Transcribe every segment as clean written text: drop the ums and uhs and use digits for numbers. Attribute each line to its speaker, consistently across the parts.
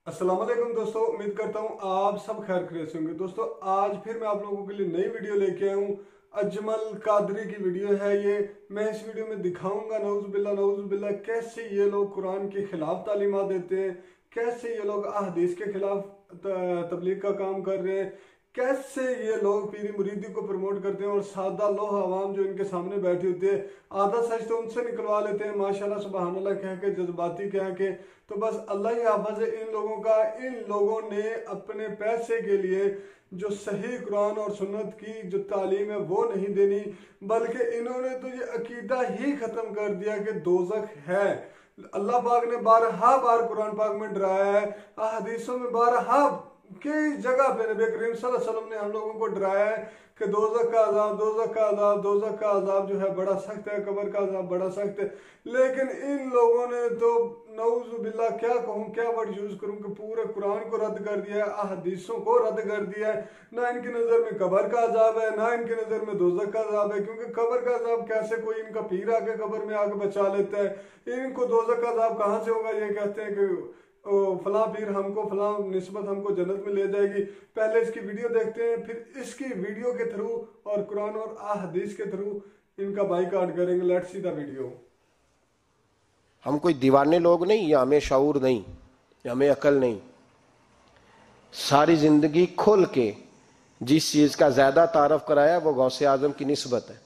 Speaker 1: अस्सलाम वालेकुम दोस्तों, उम्मीद करता हूँ आप सब खैर खैरियत से होंगे। दोस्तों आज फिर मैं आप लोगों के लिए नई वीडियो लेके आया हूँ। अजमल कादरी की वीडियो है ये। मैं इस वीडियो में दिखाऊंगा नऊज़ बिल्ला कैसे ये लोग कुरान के खिलाफ तालीमात देते हैं, कैसे ये लोग अहदीस के खिलाफ तबलीग का काम कर रहे हैं, कैसे ये लोग पीरी मुरीदी को प्रमोट करते हैं और सादा लोह आवाम जो इनके सामने बैठी होती है आधा सच तो उनसे निकलवा लेते हैं माशाल्लाह सुबहान अल्लाह कह के, जज्बाती कह के। तो बस अल्लाह ही हाफिज है इन लोगों का। इन लोगों ने अपने पैसे के लिए जो सही कुरान और सुन्नत की जो तालीम है वो नहीं देनी, बल्कि इन्होंने तो ये अकीदा ही खत्म कर दिया कि दोजख है। अल्लाह पाक ने बारहा बार कुरान पाक में डराया है, हदीसों में बारहा कई जगह पे नबी करीम सल्लल्लाहु अलैहि वसल्लम ने हम लोगों को डराया है कि दोजख का अजाब, दोजख का अजाब जो है बड़ा सख्त है, कब्र का अजाब बड़ा सख्त है। लेकिन इन लोगों ने तो नऊज़ बिल्ला क्या कहूँ, क्या वर्ड यूज करूँ कि पूरे कुरान को रद्द कर दिया है, अहदीसों को रद्द कर दिया है। ना इनकी नज़र में कब्र का अजाब है, ना इनकी नज़र में दोजख का अजाब है, क्योंकि कब्र का अजाब कैसे कोई इनका पीर आके कब्र में आके बचा लेता है। इनको दोजख का अजाब कहाँ से होगा? ये कहते हैं कि फलां पीर हमको फलां निस्बत हमको जन्नत में ले जाएगी। पहले इसकी वीडियो देखते हैं, फिर इसकी वीडियो के थ्रू और कुरान और अहदीस के थ्रू इनका बाइकआउट करेंगे। Let's see the video.
Speaker 2: हम कोई दीवाने लोग नहीं, या हमें शऊर नहीं, या हमें अकल नहीं। सारी जिंदगी खोल के जिस चीज का ज्यादा तारफ कराया वो गौसे आजम की निस्बत है।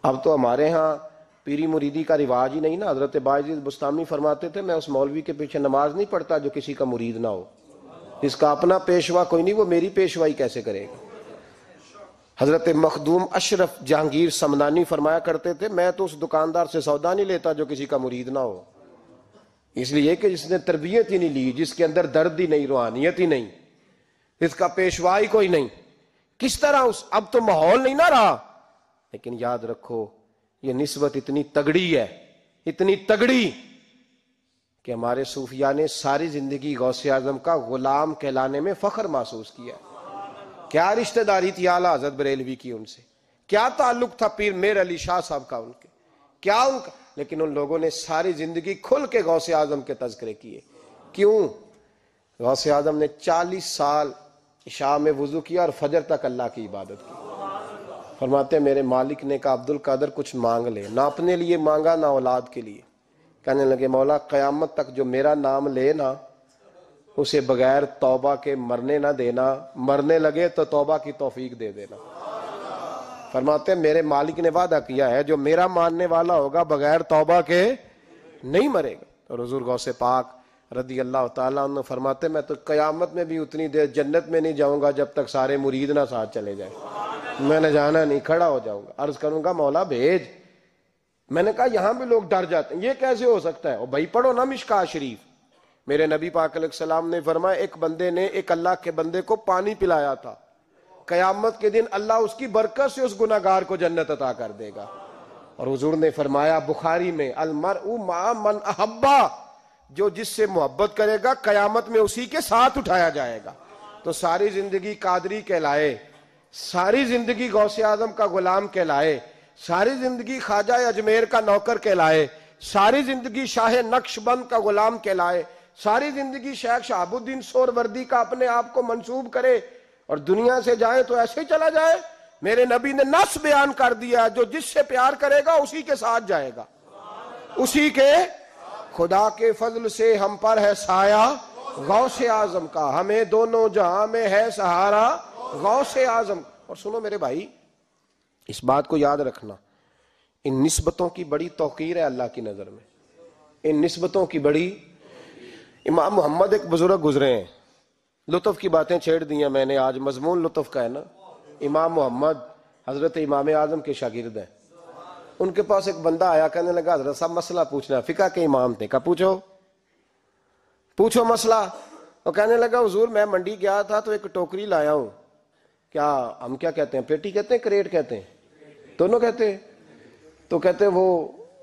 Speaker 2: अब तो हमारे यहाँ पीरी मुरीदी का रिवाज ही नहीं ना। हजरत बायजीद बुस्तामी फरमाते थे, मैं उस मौलवी के पीछे नमाज नहीं पढ़ता जो किसी का मुरीद ना हो। इसका अपना पेशवा कोई नहीं, वो मेरी पेशवाई कैसे करेगा। हजरत मखदूम अशरफ जहांगीर समनानी फरमाया करते थे, मैं तो उस दुकानदार से सौदा नहीं लेता जो किसी का मुरीद ना हो। इसलिए कि जिसने तरबियत ही नहीं ली, जिसके अंदर दर्द ही नहीं, रूहानियत ही नहीं, इसका पेशवा ही कोई नहीं, किस तरह उस अब तो माहौल नहीं ना रहा। लेकिन याद रखो ये निस्बत इतनी तगड़ी है, इतनी तगड़ी कि हमारे सूफिया ने सारी जिंदगी गौसे आजम का गुलाम कहलाने में फख्र महसूस किया। क्या रिश्तेदारी थी आला हजरत बरेलवी की उनसे, क्या ताल्लुक था पीर मेर अली शाह साहब का उनके, क्या उनका। लेकिन उन लोगों ने सारी जिंदगी खुल के गौसे आजम के तज़किरे किए। क्यों? गौसे आजम ने 40 साल इशा में वुजू किया और फजर तक अल्लाह की इबादत की। फरमाते मेरे मालिक ने कहा अब्दुल कादर कुछ मांग ले, ना अपने लिए मांगा ना औलाद के लिए। कहने लगे मौला क़यामत तक जो मेरा नाम ले ना उसे बगैर तौबा के मरने ना देना, मरने लगे तो तौबा की तौफीक दे देना। फरमाते मेरे मालिक ने वादा किया है जो मेरा मानने वाला होगा बगैर तौबा के नहीं मरेगा। तो हुजूर गौसे पाक रदी अल्लाह ताला अन्हु फरमाते मैं तो क़यामत में भी उतनी देर जन्नत में नहीं जाऊंगा जब तक सारे मुरीद ना साथ चले जाए। मैंने जाना नहीं, खड़ा हो जाऊंगा, अर्ज करूंगा मौला भेज। मैंने कहा यहां भी लोग डर जाते हैं, ये कैसे हो सकता है? और भाई पढ़ो ना मिशका शरीफ। मेरे नबी पाक अलैहिस्सलाम ने फरमाया एक बंदे ने एक अल्लाह के बंदे को पानी पिलाया था, कयामत के दिन अल्लाह उसकी बरकत से उस गुनाहगार को जन्नत अता कर देगा। और हुजूर ने फरमाया बुखारी में अलमरउ मा मन अहब्बा, जो जिससे मोहब्बत करेगा कयामत में उसी के साथ उठाया जाएगा। तो सारी जिंदगी कादरी कहलाए, सारी जिंदगी गौसे आजम का गुलाम कहलाए, सारी जिंदगी ख्वाजा अजमेर का नौकर कहलाए, सारी जिंदगी शाह नक्शबंद का गुलाम कहलाए, सारी जिंदगी शेख शहाबुद्दीन सोहरवर्दी का अपने आप को मंसूब करे और दुनिया से जाए तो ऐसे ही चला जाए। मेरे नबी ने नस बयान कर दिया जो जिससे प्यार करेगा उसी के साथ जाएगा, उसी के। खुदा के फजल से हम पर है साया गौसे आजम का, हमें दोनों जहां में है सहारा गौसे आजम। और सुनो मेरे भाई, इस बात को याद रखना, इन निस्बतों की बड़ी तौकीर है अल्लाह की नजर में, इन निस्बतों की बड़ी। इमाम मोहम्मद एक बुजुर्ग गुजरे हैं, लुत्फ की बातें छेड़ दी हैं मैंने, आज मजमून लुत्फ का है ना। इमाम मोहम्मद हजरत इमाम आजम के शागिर्द हैं। उनके पास एक बंदा आया, कहने लगा हजरत साहब मसला पूछना। फिका के इमाम थे, कहा पूछो पूछो मसला। और कहने लगा हुजूर मैं मंडी गया था तो एक टोकरी लाया हूं। क्या हम क्या कहते हैं, पेटी कहते हैं, क्रेट कहते हैं, दोनों कहते हैं। तो कहते हैं वो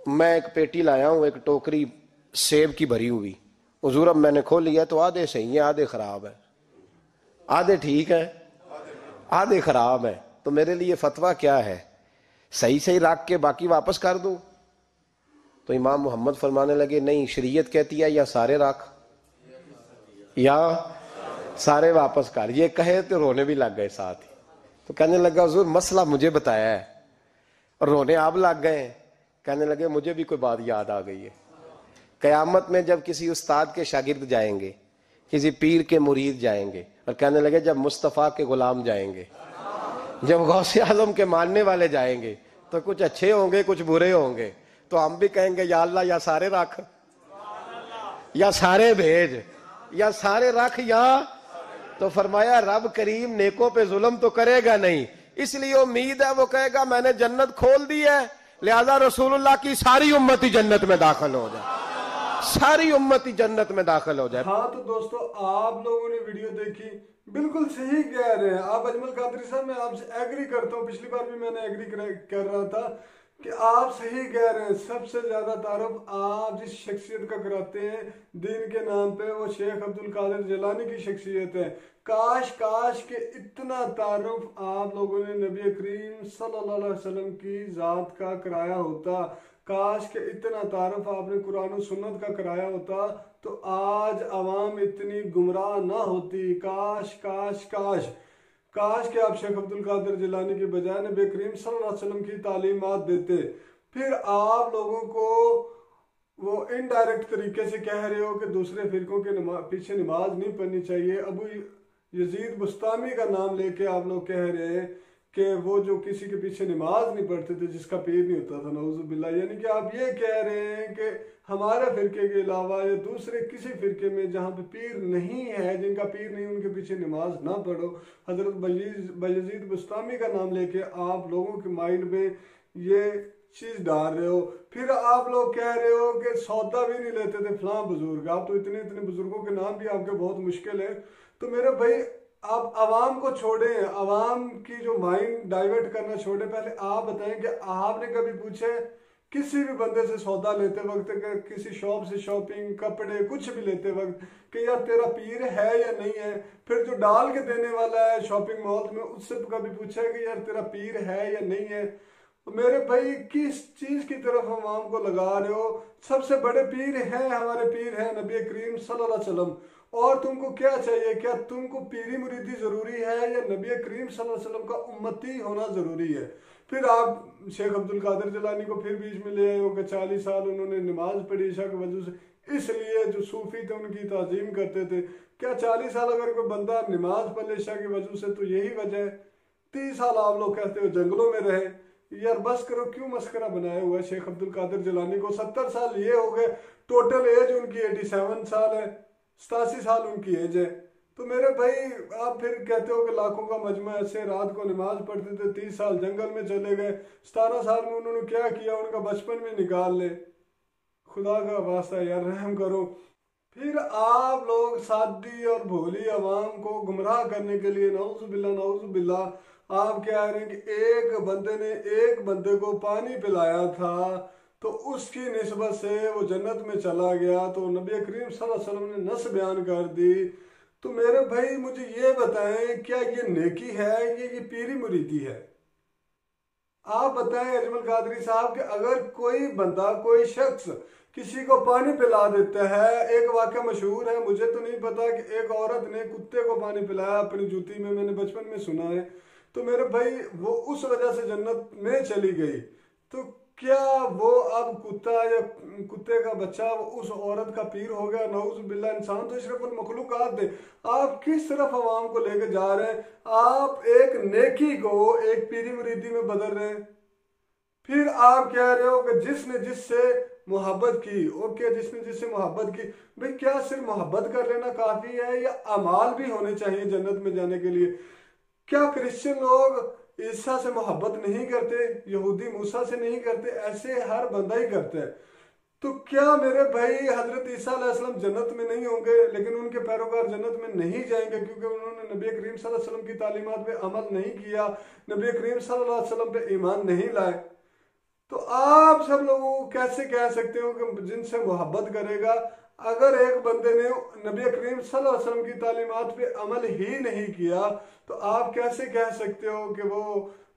Speaker 2: मैं एक पेटी लाया हूं, एक टोकरी सेब की भरी हुई। हुजूर अब मैंने खोल लिया तो आधे सही है, आधे खराब है, आधे ठीक है, आधे खराब है। तो मेरे लिए फतवा क्या है, सही सही रख के बाकी वापस कर दूं? तो इमाम मोहम्मद फरमाने लगे नहीं, शरीयत कहती है या सारे राख। या सारे वापस कर। ये कहे तो रोने भी लग गए साथ ही। तो कहने लगा हुजूर मसला मुझे बताया है, और रोने आप लग गए। कहने लगे मुझे भी कोई बात याद आ गई है। कयामत में जब किसी उस्ताद के शागिर्द जाएंगे, किसी पीर के मुरीद जाएंगे, और कहने लगे जब मुस्तफ़ा के गुलाम जाएंगे, जब गौसे आजम के मानने वाले जाएंगे, तो कुछ अच्छे होंगे कुछ बुरे होंगे। तो हम भी कहेंगे या अल्लाह या सारे रख, या सारे भेज, या सारे रख, या। तो फरमाया रब करीम नेकों पे जुल्म तो करेगा नहीं, इसलिए उम्मीद है वो कहेगा मैंने जन्नत खोल दी है, लिहाजा रसूलुल्लाह की सारी उम्मती जन्नत में दाखिल हो जाए, सारी उम्मती जन्नत में दाखिल हो जाए।
Speaker 1: हाँ तो दोस्तों, आप लोगों ने वीडियो देखी, बिल्कुल सही कह रहे हैं आप अजमल कादरी साहब। मैं आपसे एग्री करता हूँ, पिछली बार भी मैंने एग्री कर रहा था कि आप सही कह रहे हैं। सबसे ज्यादा तारुफ आप जिस शख्सियत का कराते हैं दीन के नाम पे, वो शेख अब्दुल कादिर जिलानी की शख्सियत है। काश काश के इतना तारुफ आप लोगों ने नबी करीम सल्लल्लाहु अलैहि वसल्लम की जात का कराया होता, काश के इतना तारुफ आपने कुरान और सुन्नत का कराया होता, तो आज आवाम इतनी गुमराह ना होती। काश काश काश काश के आप शेख अब्दुल कादिर जिलानी के बजाय नबी करीम सल्लल्लाहु अलैहि वसल्लम की तालीमात देते। फिर आप लोगों को वो इनडायरेक्ट तरीके से कह रहे हो कि दूसरे फिरकों के पीछे नमाज नहीं पढ़नी चाहिए। अबू यजीद बुस्तामी का नाम लेके आप लोग कह रहे हैं कि वो जो किसी के पीछे नमाज नहीं पढ़ते थे, जिसका पीर नहीं होता था, नऊजुबिल्लाह। यानी कि आप ये कह रहे हैं कि हमारे फिरके के अलावा या दूसरे किसी फिरके में जहाँ पे पीर नहीं है, जिनका पीर नहीं, उनके पीछे नमाज ना पढ़ो। हजरत बायजीद बुस्तामी का नाम लेके आप लोगों के माइंड में ये चीज डाल रहे हो। फिर आप लोग कह रहे हो कि सौदा भी नहीं लेते थे फलां बुजुर्ग। आप तो इतने इतने बुजुर्गों के नाम भी आपके बहुत मुश्किल है। तो मेरे भाई आप आवाम को छोड़ें, आवाम की जो माइंड डाइवर्ट करना छोड़ें। पहले आप बताएं कि आपने कभी पूछे किसी भी बंदे से सौदा लेते वक्त, किसी शॉप से शॉपिंग, कपड़े, कुछ भी लेते वक्त कि यार तेरा पीर है या नहीं है? फिर जो डाल के देने वाला है शॉपिंग मॉल में, उससे कभी पूछा है कि यार तेरा पीर है या नहीं है? मेरे भाई किस चीज की तरफ आवाम को लगा रहे हो? सबसे बड़े पीर हैं, हमारे पीर हैं नबी करीम सल्लल्लाहु अलैहि वसल्लम। और तुमको क्या चाहिए? क्या तुमको पीरी मुरीदी जरूरी है या नबी करीम सल्लल्लाहु अलैहि वसल्लम का उम्मती होना जरूरी है? फिर आप शेख अब्दुल कादिर जिलानी को फिर बीच में ले आए हो कि 40 साल उन्होंने नमाज पढ़ी ईशा की वजह से, इसलिए जो सूफी थे उनकी ताजीम करते थे। क्या 40 साल अगर कोई बंदा नमाज पढ़ ले ईशा की वजह से तो यही वजह है? 30 साल आप लोग कहते हो जंगलों में रहे। यार बस करो, क्यों मस्करा बनाया हुआ है शेख अब्दुल कादिर जिलानी को? 70 साल ये हो गए, टोटल एज उनकी 87 साल है, 87 साल उनकी एज है। तो मेरे भाई आप फिर कहते हो कि लाखों का मजमा ऐसे रात को नमाज पढ़ते थे, 30 साल जंगल में चले गए, 17 साल में उन्होंने क्या किया? उनका बचपन में निकाल ले। खुदा का वास्ता यार रहम करो। फिर आप लोग सादी और भोली आवाम को गुमराह करने के लिए नऊजुबिल्लाह आप कह रहे हैं कि एक बंदे ने एक बंदे को पानी पिलाया था तो उसकी निस्बत से वो जन्नत में चला गया, तो नबी करीम सल्लल्लाहु अलैहि वसल्लम ने नस बयान कर दी। तो मेरे भाई मुझे ये बताएं, क्या ये नेकी है, ये पीरी मुरीदी है? आप बताएं अजमल कादरी साहब कि अगर कोई बंदा, कोई शख्स किसी को पानी पिला देता है, एक वाक़या मशहूर है, मुझे तो नहीं पता, कि एक औरत ने कुत्ते को पानी पिलाया अपनी जूती में, मैंने बचपन में सुना है। तो मेरे भाई वो उस वजह से जन्नत में चली गई। तो क्या वो अब कुत्ता या कुत्ते का बच्चा उस औरत का पीर हो गया? नऊजुबिल्लाह। इंसान तो अशरफुल मखलूकात थे। आप किस तरफ आवाम को लेकर जा रहे हैं? आप एक नेकी को एक पीरी मुरीदी में बदल रहे हैं। फिर आप कह रहे हो कि जिसने जिससे मोहब्बत की, ओके, जिसने जिससे मोहब्बत की। भाई क्या सिर्फ मोहब्बत कर लेना काफी है या अमाल भी होने चाहिए जन्नत में जाने के लिए? क्या क्रिश्चियन लोग ईसा से मोहब्बत नहीं करते? यहूदी मूसा से नहीं करते? ऐसे हर बंदा ही करता है। तो क्या मेरे भाई हजरत ईसा अलैहिस्सलाम जन्नत में नहीं होंगे, लेकिन उनके पैरोकार जन्नत में नहीं जाएंगे क्योंकि उन्होंने नबी करीम सल्लल्लाहु अलैहि वसल्लम की तालीमात पे अमल नहीं किया, नबी करीम सल्लल्लाहु अलैहि वसल्लम पे ईमान नहीं लाए? तो आप सब लोगों को कैसे कह सकते हो कि जिनसे मोहब्बत करेगा? अगर एक बंदे ने नबी करीम सल्लल्लाहु अलैहि वसल्लम की तालीमात पे अमल ही नहीं किया तो आप कैसे कह सकते हो कि वो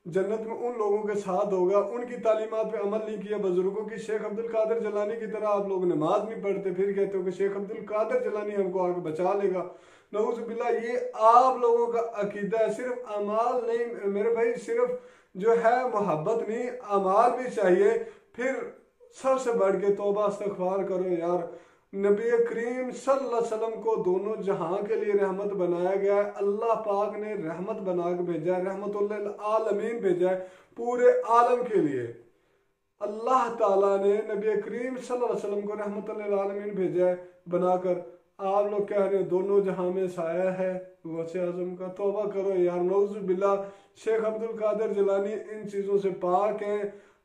Speaker 1: जन्नत में उन लोगों के साथ होगा। उनकी तालीमात पे अमल नहीं किया बुजुर्गों की। शेख अब्दुल कादिर जिलानी की तरह आप लोग नमाज नहीं पढ़ते, फिर कहते हो कि शेख अब्दुल कादिर जिलानी हमको आगे बचा लेगा। नऊज़ बिल्लाह, ये आप लोगों का अकीदा है। सिर्फ अमाल नहीं मेरे भाई, सिर्फ जो है मोहब्बत नहीं, अमाल भी चाहिए। फिर सबसे बढ़ के तौबा इस्तग़फ़ार करो यार। नबी करीम सल्लल्लाहु अलैहि वसल्लम को दोनों जहां के लिए रहमत बनाया गया है। अल्लाह पाक ने रहमत बना के भेजा है, रहमतुल्लिल आलमीन भेजा है, पूरे आलम के लिए। अल्लाह ताला ने नबी करीम सल्लल्लाहु अलैहि वसल्लम को रहमतुल्लिल आलमीन भेजा है बनाकर। आप लोग कह रहे हो दोनों जहां में साया है गौसे आजम का। तौबा करो यार, नऊज़ बिल्लाह। शेख अब्दुल कादिर जिलानी इन चीज़ों से पाक हैं।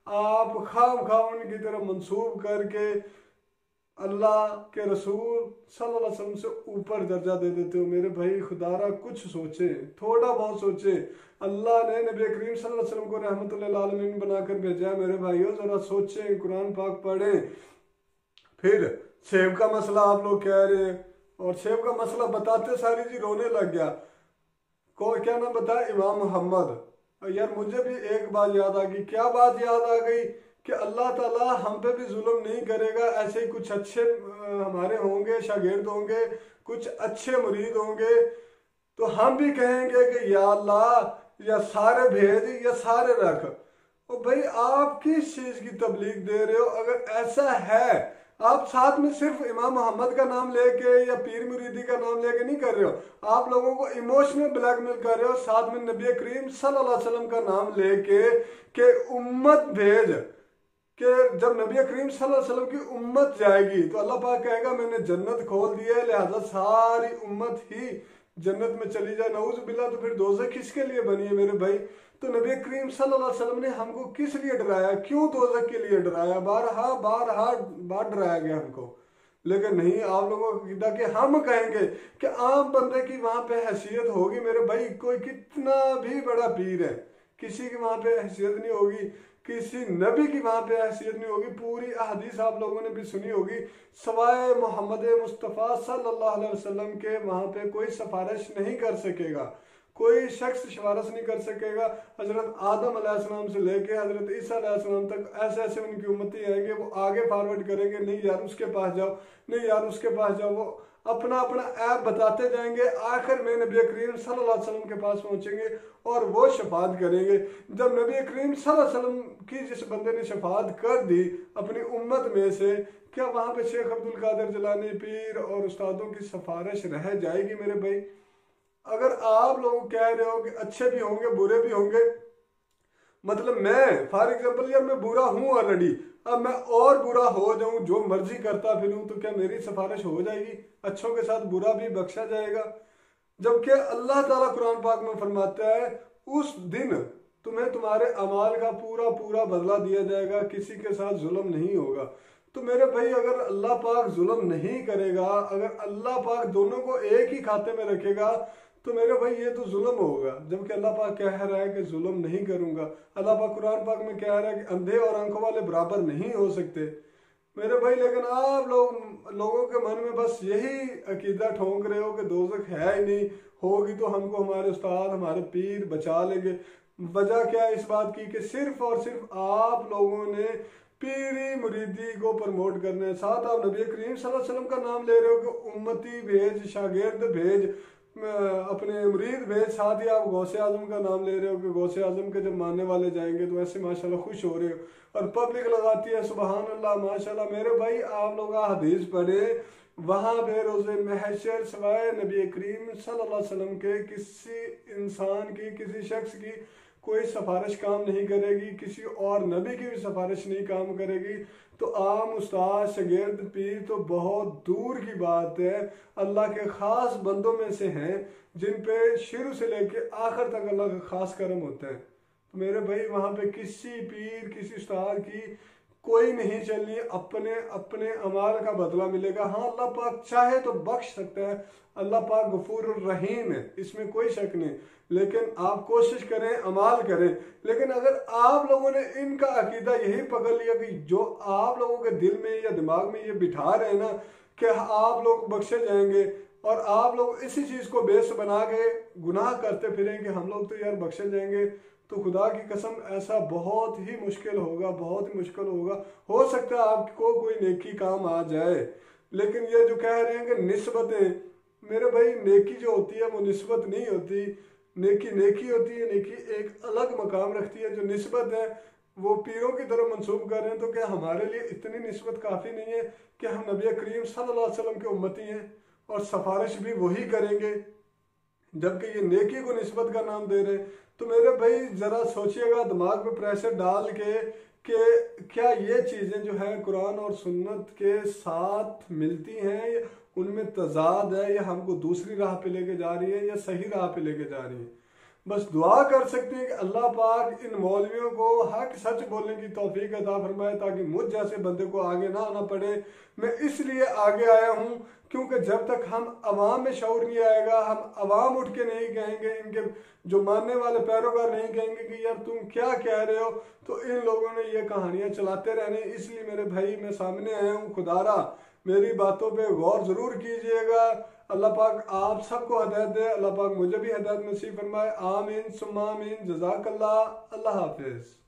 Speaker 1: आप खाम खाम उनकी तरफ मंसूब करके अल्लाह के रसूल सल्लल्लाहु अलैहि वसल्लम से ऊपर दर्जा दे देते हो। मेरे भाई खुदारा कुछ सोचे, थोड़ा बहुत सोचे। अल्लाह ने नबी करीम सल्लल्लाहु अलैहि वसल्लम को रहमतुल्लिल आलमीन बनाकर भेजा है। मेरे भाइयों जरा सोचें, कुरान पाक पढ़ें। फिर सेब का मसला आप लोग कह रहे हैं, और सेब का मसला बताते सारी जी रोने लग गया। क्या नाम बताया? इमाम मोहम्मद। यार मुझे भी एक बात याद आ गई। क्या बात याद आ गई? कि अल्लाह ताला हम पे भी जुल्म नहीं करेगा। ऐसे ही कुछ अच्छे हमारे होंगे, शागिर्द होंगे, कुछ अच्छे मुरीद होंगे, तो हम भी कहेंगे कि या अल्लाह या सारे भेज या सारे रख। और भाई आप किस चीज़ की तबलीग दे रहे हो? अगर ऐसा है, आप साथ में सिर्फ इमाम मोहम्मद का नाम लेके या पीर मुरीदी का नाम लेके नहीं कर रहे हो, आप लोगों को इमोशनल ब्लैकमेल कर रहे हो। साथ में नबी करीम सल्लल्लाहु अलैहि वसल्लम का नाम लेके के उम्मत भेज, कि जब नबी करीम सल्लल्लाहु अलैहि वसल्लम की उम्मत जाएगी तो अल्लाह पाक कहेगा मैंने जन्नत खोल दी है, लिहाजा सारी उम्मत ही जन्नत में चली जाए। नऊज़ बिल्लाह, तो फिर दोज़ख किसके लिए बनी है मेरे भाई? तो नबी करीम सल्लल्लाहु अलैहि वसल्लम ने हमको किस लिए डराया? क्यों दोज़ख के लिए डराया? बार डराया गया हमको। लेकिन नहीं, आप लोगों को कीदा कि हम कहेंगे कि आम बंदे की वहां पे हैसियत होगी। मेरे भाई कोई कितना भी बड़ा पीर है, किसी की वहां पे हैसियत नहीं होगी, किसी नबी की वहां पे हैसियत नहीं होगी। पूरी अहदीस आप लोगों ने भी सुनी होगी, सवाए मोहम्मद मुस्तफ़ा सल्लल्लाहु अलैहि वसल्लम के वहां पे कोई सिफारिश नहीं कर सकेगा, कोई शख्स सिफारिश नहीं कर सकेगा। हजरत आदम अलैहिस्सलाम से लेके हजरत ईसा अलैहिस्सलाम तक ऐसे ऐसे उनकी उम्मती आएंगे, वो आगे फॉरवर्ड करेंगे, नहीं यार उसके पास जाओ, नहीं यार उसके पास जाओ। वो अपना अपना ऐप बताते जाएंगे। आखिर में नबी करीम सल्लल्लाहु अलैहि वसल्लम के पास पहुंचेंगे और वो शफात करेंगे। जब नबी करीम सल्लल्लाहु अलैहि वसल्लम की जिस बंदे ने शफात कर दी अपनी उम्मत में से, क्या वहां पे शेख अब्दुल कादिर जिलानी, पीर और उस्तादों की सिफारिश रह जाएगी? मेरे भाई अगर आप लोग कह रहे हो कि अच्छे भी होंगे बुरे भी होंगे, मतलब मैं फॉर एग्जाम्पल यार मैं बुरा हूं ऑलरेडी, अब मैं और बुरा हो जाऊं, जो मर्जी करता फिरूं, तो क्या मेरी सिफारिश हो जाएगी? अच्छों के साथ बुरा भी बख्शा जाएगा। जबकि अल्लाह ताला कुरान पाक में फरमाता है उस दिन तुम्हें तुम्हारे अमाल का पूरा पूरा बदला दिया जाएगा, किसी के साथ जुल्म नहीं होगा। तो मेरे भाई अगर अल्लाह पाक जुल्म नहीं करेगा, अगर अल्लाह पाक दोनों को एक ही खाते में रखेगा, तो मेरे भाई ये तो जुल्म होगा। जबकि अल्लाह पाक कह रहा है कि जुल्म नहीं करूंगा। अल्लाह पाक कुरान पाक में कह रहा है कि अंधे और आंखों वाले बराबर नहीं हो सकते मेरे भाई। लेकिन आप लोगों के मन में बस यही अकीदा ठोंक रहे हो कि दोज़ख है ही नहीं, होगी तो हमको हमारे उस्ताद हमारे पीर बचा लेंगे। वजह क्या है इस बात की कि सिर्फ और सिर्फ आप लोगों ने पीरी मुरीदी को प्रमोट करने हैं। साथ आप नबी करीम सल्लल्लाहु अलैहि वसल्लम का नाम ले रहे हो कि उम्मती भेज, शागिर्द भेज, अपने मुरीद भेज, साथ ही आप गौसे आजम का नाम ले रहे हो कि गौसे आजम के जब मानने वाले जाएंगे तो ऐसे माशाल्लाह खुश हो रहे हो, और पब्लिक लगाती है सुबहान अल्लाह माशाल्लाह। मेरे भाई आप लोग हदीस पढ़े, वहां पे रोज़े महशर सवाए नबी करीम सल्लल्लाहु अलैहि वसल्लम के किसी इंसान की, किसी शख्स की कोई सिफारिश काम नहीं करेगी, किसी और नबी की भी सिफारिश नहीं काम करेगी। तो आम उस्ताद शागिर्द पीर तो बहुत दूर की बात है, अल्लाह के ख़ास बंदों में से हैं जिन पे शुरू से लेके आखिर तक अल्लाह का ख़ास करम होता है। तो मेरे भाई वहाँ पे किसी पीर किसी उस्ताद की कोई नहीं चलनी, अपने अपने अमाल का बदला मिलेगा। हाँ अल्लाह पाक चाहे तो बख्श सकता है, अल्लाह पाक गफूर रहीम है, इसमें कोई शक नहीं। लेकिन आप कोशिश करें, अमाल करें। लेकिन अगर आप लोगों ने इनका अकीदा यही पकड़ लिया कि जो आप लोगों के दिल में या दिमाग में ये बिठा रहे हैं ना कि आप लोग बख्शे जाएंगे, और आप लोग इसी चीज़ को बेस बना के गुनाह करते फिरें कि हम लोग तो यार बख्शे जाएंगे, तो खुदा की कसम ऐसा बहुत ही मुश्किल होगा, बहुत ही मुश्किल होगा। हो सकता है आपको कोई नेकी काम आ जाए, लेकिन ये जो कह रहे हैं कि निस्बतें, मेरे भाई नेकी जो होती है वो निस्बत नहीं होती, नेकी नेकी होती है। नेकी एक अलग मकाम रखती है। जो निस्बत है वो पीरों की तरफ मंसूब कर रहे हैं, तो क्या हमारे लिए इतनी निस्बत काफ़ी नहीं है कि हम नबी करीम सल्लल्लाहु अलैहि वसल्लम के उम्मती हैं और सिफारिश भी वही करेंगे, जबकि ये नेकी को निस्बत का नाम दे रहे हैं। तो मेरे भाई ज़रा सोचिएगा, दिमाग में प्रेशर डाल के कि क्या ये चीज़ें जो हैं कुरान और सुन्नत के साथ मिलती हैं, या उनमें तजाद है, या हमको दूसरी राह पे लेके जा रही है या सही राह पे लेके जा रही है। बस दुआ कर सकते हैं कि अल्लाह पाक इन मौलवियों को हक सच बोलने की तौफीक अता फरमाए, ताकि मुझ जैसे बंदे को आगे ना आना पड़े। मैं इसलिए आगे आया हूँ क्योंकि जब तक हम अवाम में शऊर नहीं आएगा, हम अवाम उठ के नहीं कहेंगे, इनके जो मानने वाले पैरोकार नहीं कहेंगे कि यार तुम क्या कह रहे हो, तो इन लोगों ने ये कहानियाँ चलाते रहने। इसलिए मेरे भाई मैं सामने आया हूँ, खुदारा मेरी बातों पे गौर ज़रूर कीजिएगा। अल्लाह पाक आप सबको हदायत दे, अल्लाह पाक मुझे भी हदायत नसीब फरमाए। आमीन सुम्मा आमीन। जज़ाकल्लाह। अल्लाह हाफिज़।